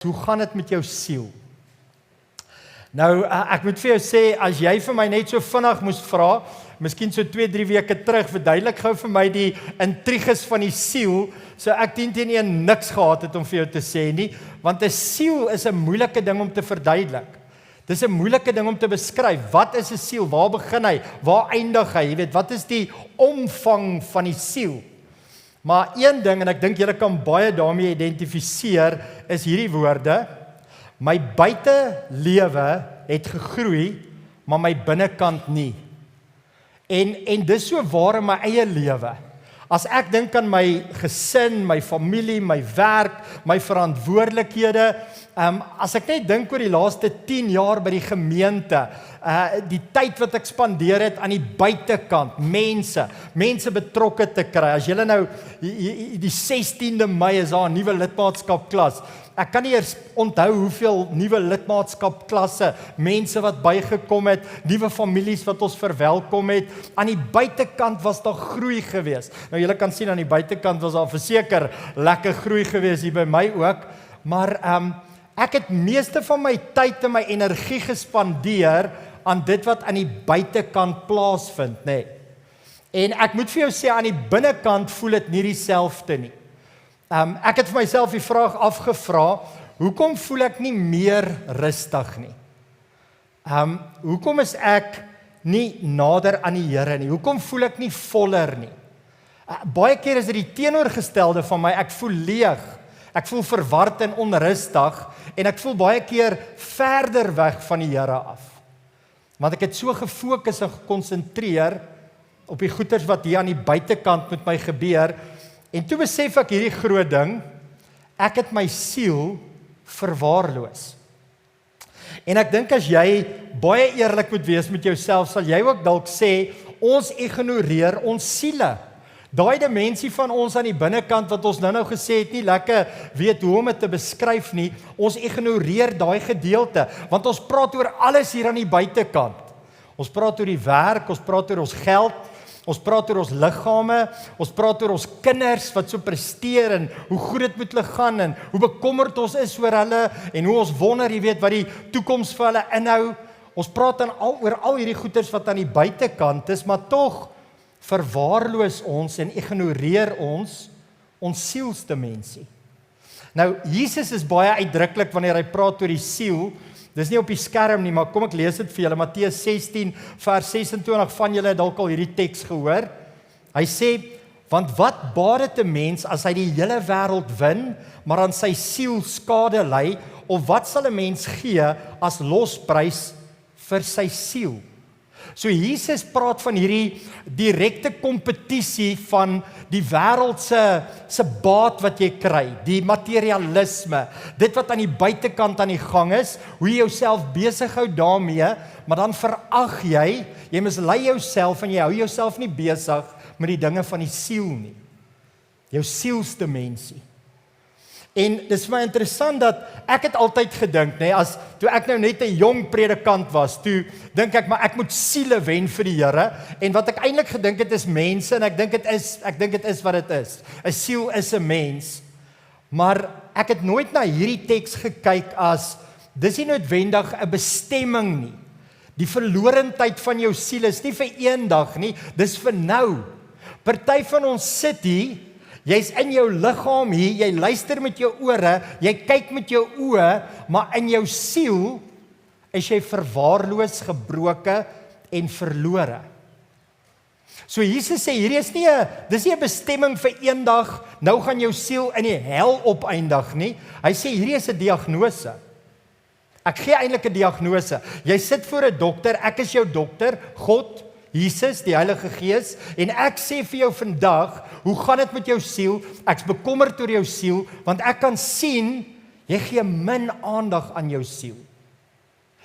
Hoe gaan dit met jou siel? Nou, ek moet vir jou sê, as jy vir my net so vinnig moes vra, miskien so 2-3 weke terug, verduidelik gou vir my die intriges van die siel, so ek teen niks gehad het om vir jou te sê nie, want 'n siel is 'n moeilike ding om te verduidelik. Dis 'n moeilike ding om te beskryf. Wat is 'n siel? Waar begin hy? Waar eindig hy? Jy weet, wat is die omvang van die siel? Maar een ding, en ek dink julle kan baie daarmee identifiseer, is hierdie woorde: my buitelewe het gegroei, maar my binnekant nie. En dis so waar in my eie lewe. As ek dink aan my gesin, my familie, my werk, my verantwoordelikhede, as ek net dink oor die laaste 10 jaar by die gemeente, die tyd wat ek spandeer het aan die buitekant, mense betrokke te kry. As julle nou, die 16de Mei is daar 'n nuwe lidmaatskapklas. Ek kan nie eers onthou hoeveel nuwe lidmaatskapklasse, mense wat bygekom het, nuwe families wat ons verwelkom het. Aan die buitekant was daar groei gewees. Nou julle kan sien aan die buitekant was daar verseker lekker groei gewees hier by my ook, maar ek het meeste van my tyd en my energie gespandeer aan dit wat aan die buitekant plaasvind, nê. En ek moet vir jou sê, aan die binnekant voel dit nie dieselfde nie. Ek het vir myself die vraag afgevra, hoekom voel ek nie meer rustig nie? Hoekom is ek nie nader aan die Here nie? Hoekom voel ek nie voller nie? Baie keer is dit die teenoorgestelde van my, ek voel leeg, ek voel verward en onrustig, en ek voel baie keer verder weg van die Here af. Want ek het so gefokus en gekonsentreer op die goeders wat hier aan die buitekant met my gebeur, en toe besef ek hierdie groot ding, ek het my siel verwaarloos. En ek dink as jy baie eerlik moet wees met jouself, sal jy ook dalk sê, ons ignoreer ons siele. Daai dimensie van ons aan die binnekant wat ons nou gesê het, nie lekker weet hoe om dit te beskryf nie, ons ignoreer daai gedeelte, want ons praat oor alles hier aan die buitekant. Ons praat oor die werk, ons praat oor ons geld, ons praat oor ons liggame, ons praat oor ons kinders wat so presteer en hoe goed dit met hulle gaan en hoe bekommerd ons is oor hulle en hoe ons wonder, jy weet, wat die toekoms vir hulle inhou. Ons praat dan oor al hierdie goeders wat aan die buitekant is, maar tog verwaarloos ons en ignoreer ons sielsdimensie. Nou, Jesus is baie uitdruklik wanneer hy praat oor die siel. Dis nie op die skerm nie, maar kom ek lees dit vir julle. Matteus 16 vers 26 van julle het dalk al hierdie teks gehoor. Hy sê, want wat baat dit 'n mens as hy die hele wêreld win, maar aan sy siel skade ly, of wat sal 'n mens gee as losprys vir sy siel? So Jesus praat van hierdie direkte kompetisie van die wêreld se baat wat jy kry, die materialisme, dit wat aan die buitekant aan die gang is, hoe jy jouself besig hou daarmee, maar dan verag jy mislei jouself en jy hou jouself nie besig met die dinge van die siel nie. Jou sielsdimensie. En dis vir my interessant dat ek het altyd gedink, toe ek nou net 'n jong predikant was, toe dink ek, maar ek moet siele wen vir die Here, en wat ek eintlik gedink het is mense, en ek dink dit is wat dit is. 'n Siel is 'n mens, maar ek het nooit na hierdie teks gekyk as, dis nie noodwendig 'n bestemming nie. Die verlorendheid van jou siel is nie vir eendag nie, dis vir nou. Party van ons sit hier, jy's in jou liggaam hier, jy luister met jou ore, jy kyk met jou oë, maar in jou siel is jy verwaarloos, gebroke en verlore. So Jesus sê, dis nie 'n bestemming vir eendag, nou gaan jou siel in die hel opeindig nie. Hy sê, hierdie is 'n diagnose. Ek gee eintlik 'n diagnose. Jy sit voor 'n dokter, ek is jou dokter, God, Jesus, die Heilige Gees, en ek sê vir jou vandag, hoe gaan dit met jou siel? Ek's bekommerd oor jou siel, want ek kan sien, jy gee min aandag aan jou siel.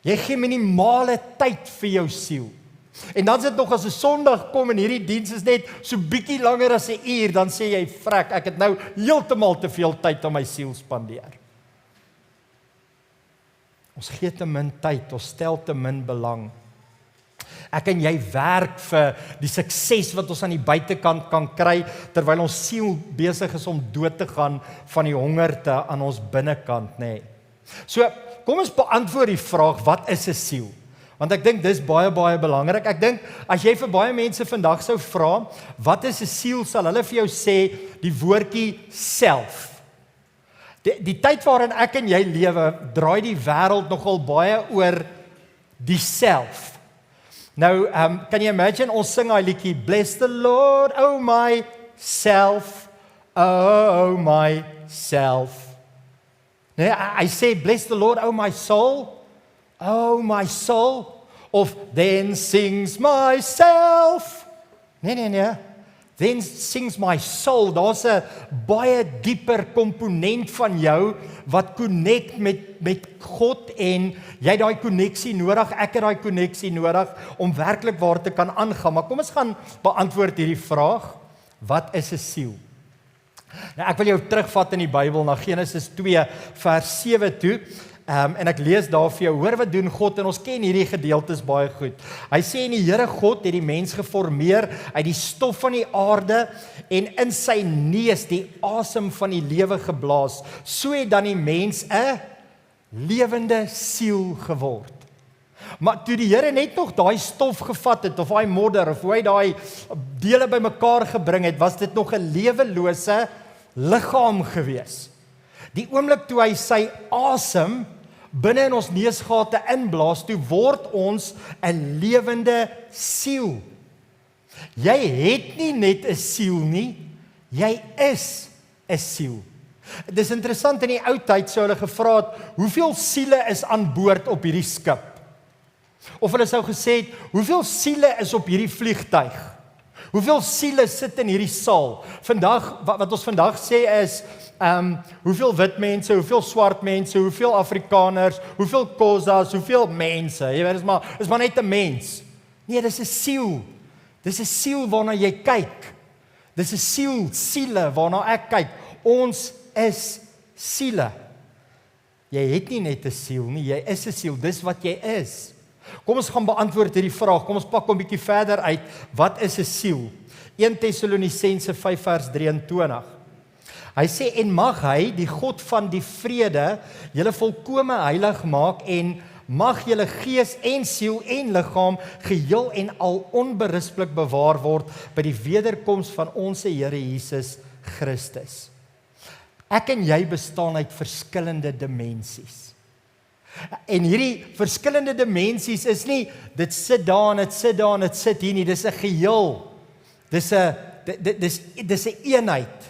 Jy gee minimale tyd vir jou siel. En dan is dit nog as 'n Sondag kom en hierdie diens is net so bietjie langer as 'n uur, dan sê jy, frek, ek het nou heeltemal te veel tyd aan my siel spandeer. Ons gee te min tyd, ons stel te min belang. Ek en jy werk vir die sukses wat ons aan die buitekant kan kry, terwyl ons siel besig is om dood te gaan van die hongerte aan ons binnekant, nê. So, kom ons beantwoord die vraag, wat is 'n siel? Want ek dink dis baie belangrik. Ek dink as jy vir baie mense vandag sou vra, wat is 'n siel, sal hulle vir jou sê die woordjie self. Die tyd waarin ek en jy lewe, draai die wêreld nogal baie oor die self. Nou, kan jy imagine ons sing daai liedjie Bless the Lord, oh my self, oh my self. Nee, I say bless the Lord, oh my soul, of then sings myself. Nee. Then sings my soul. Daar's 'n baie dieper komponent van jou wat connect met God en jy het daai koneksie nodig, ek het daai koneksie nodig om werklik waar te kan aangaan. Maar kom ons gaan beantwoord hierdie vraag. Wat is 'n siel? Nou, ek wil jou terugvat in die Bybel na Genesis 2 vers 7 toe. En ek lees daar vir jou, hoor wat doen God, en ons ken hierdie gedeeltes baie goed. Hy sê, en die Here God het die mens geformeer uit die stof van die aarde en in sy neus die asem van die lewe geblaas. So het dan die mens 'n lewende siel geword. Maar toe die Here net nog daai stof gevat het, of daai modder, of hoe hy daai dele bymekaar gebring het, was dit nog 'n lewelose liggaam gewees. Die oomblik toe hy sy asem binne in ons neusgate inblaas, toe word ons 'n lewende siel. Jy het nie net 'n siel nie, jy is 'n siel. Dis interessant, in die ou tyd sou hulle gevra het, hoeveel siele is aan boord op hierdie skip? Of hulle sou gesê het, hoeveel siele is op hierdie vliegtuig? Hoeveel siele sit in hierdie saal? Vandag, wat ons vandag sê is, hoeveel wit mense, hoeveel swart mense, hoeveel Afrikaners, hoeveel Khoisas, hoeveel mense. Jy weet, is maar net 'n mens. Nee, dis 'n siel. Dis 'n siel waarna jy kyk. Dis 'n siele waarna ek kyk. Ons is siele. Jy het nie net 'n siel nie, jy is 'n siel. Dis wat jy is. Kom ons gaan beantwoord hierdie vraag. Kom ons pak 'n bietjie verder uit. Wat is 'n siel? 1 Tessalonisense 5 vers 23. Hy sê, en mag hy, die God van die vrede, julle volkome heilig maak en mag julle gees en siel en liggaam geheel en al onberispelik bewaar word by die wederkoms van ons Here Jesus Christus. Ek en jy bestaan uit verskillende dimensies. En hierdie verskillende dimensies is nie, dit sit daar en dit sit daar en dit sit hier nie, dis 'n geheel. Dis 'n eenheid.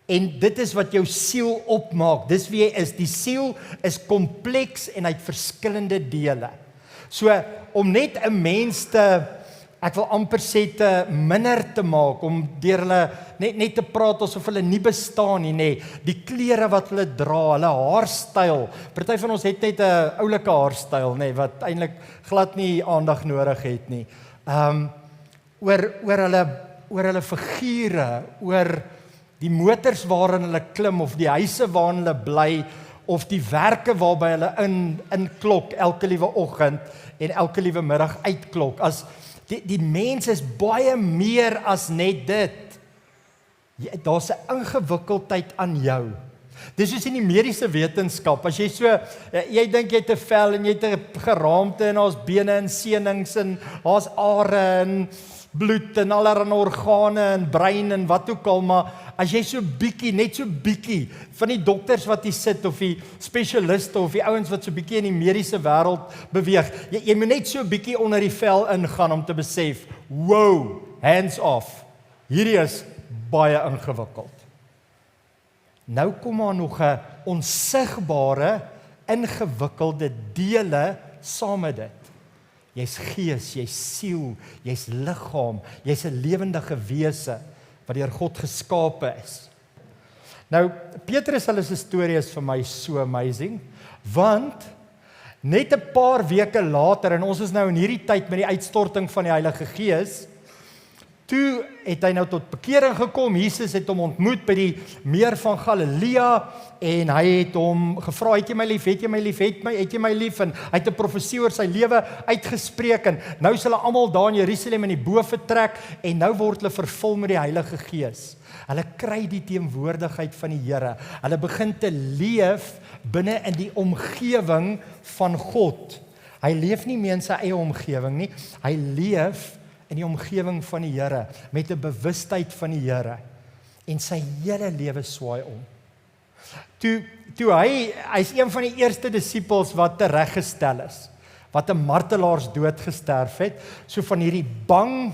En dit is wat jou siel opmaak. Dis wie jy is. Die siel is kompleks en uit verskillende dele. So om net 'n mens te, ek wil amper sê te minder te maak, om deur hulle net te praat asof hulle nie bestaan nie, nê. Die klere wat hulle dra, hulle haarstyl. Party van ons het net 'n oulike haarstyl, nê, wat eintlik glad nie aandag nodig het nie. Oor hulle figure, oor die motors waarin hulle klim, of die huise waarin hulle bly, of die werke waarby hulle inklok elke liewe oggend en elke liewe middag uitklok. As die mens is baie meer as net dit. Daar's 'n ingewikkeldheid aan jou. Dis soos in die mediese wetenskap. As jy jy dink jy het 'n vel en jy het 'n geraamte en daar's bene en senings en daar's are en bloed en allerlei organe en brein en wat ook al, maar as jy net so bietjie van die dokters wat hier sit, of die spesialiste, of die ouens wat so bietjie in die mediese wêreld beweeg, jy moet net so bietjie onder die vel ingaan om te besef, wow, hands off, hierdie is baie ingewikkeld. Nou kom maar nog 'n onsigbare, ingewikkelde dele saam met dit. Jy's gees, jy's siel, jy's liggaam, jy's 'n lewendige wese wat deur God geskape is. Nou, Petrus se storie is vir my so amazing, want net 'n paar weke later, en ons is nou in hierdie tyd met die uitstorting van die Heilige Gees, Toe het hy nou tot bekering gekom. Jesus het hom ontmoet by die meer van Galilea en hy het hom gevra, het jy my lief, het jy my lief, het jy my lief, en hy het 'n profesie oor sy lewe uitgespreek, en nou is hulle almal daar in Jerusalem in die bo vertrek, en nou word hulle vervul met die Heilige Gees. Hulle kry die teenwoordigheid van die Here. Hulle begin te leef binne in die omgewing van God. Hy leef nie meer in sy eie omgewing nie, hy leef in die omgewing van die Here, met 'n bewustheid van die Here, en sy hele lewe swaai om. Toe hy's een van die eerste disippels wat tereggestel is, wat 'n martelaarsdood gesterf het, so van hierdie bang,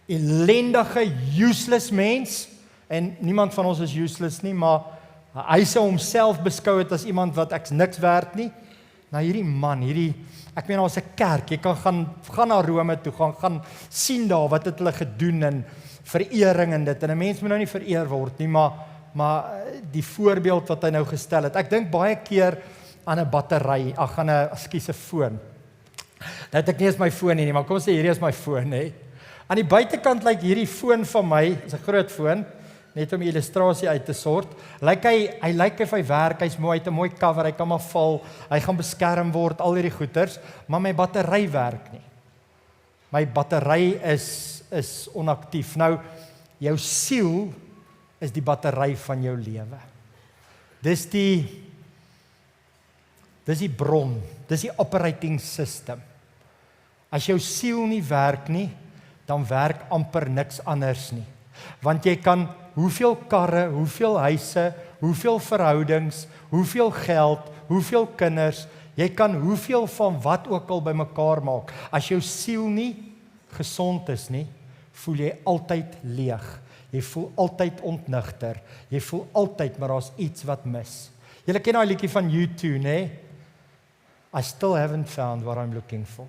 ellendige, useless mens, en niemand van ons is useless nie, maar hy sou homself beskou het as iemand wat ek's niks werd nie, nou hierdie man, ek meen, daar's 'n kerk, jy kan gaan na Rome toe, gaan sien daar, wat het hulle gedoen, en verering en dit, en 'n mens moet nou nie vereer word nie, maar die voorbeeld wat hy nou gestel het, ek dink baie keer aan 'n battery, aan 'n foon, dat ek nie eens my foon nie, maar kom ons sê, hierdie is my foon, hè. Aan die buitekant lyk hierdie foon van my, is 'n groot foon, net om die illustrasie uit te sort, hy lyk of hy werk, hy's mooi, hy het 'n mooi cover, hy kan maar val, hy gaan beskerm word, al hierdie goeters, maar my battery werk nie. My battery is onaktief. Nou, jou siel is die battery van jou lewe. Dis die bron, dis die operating system. As jou siel nie werk nie, dan werk amper niks anders nie. Want jy kan hoeveel karre, hoeveel huise, hoeveel verhoudings, hoeveel geld, hoeveel kinders, jy kan hoeveel van wat ook al bymekaar maak. As jou siel nie gesond is nie, voel jy altyd leeg. Jy voel altyd ontnigter. Jy voel altyd, maar daar's iets wat mis. Julle ken daai liedjie van U2, né? I still haven't found what I'm looking for.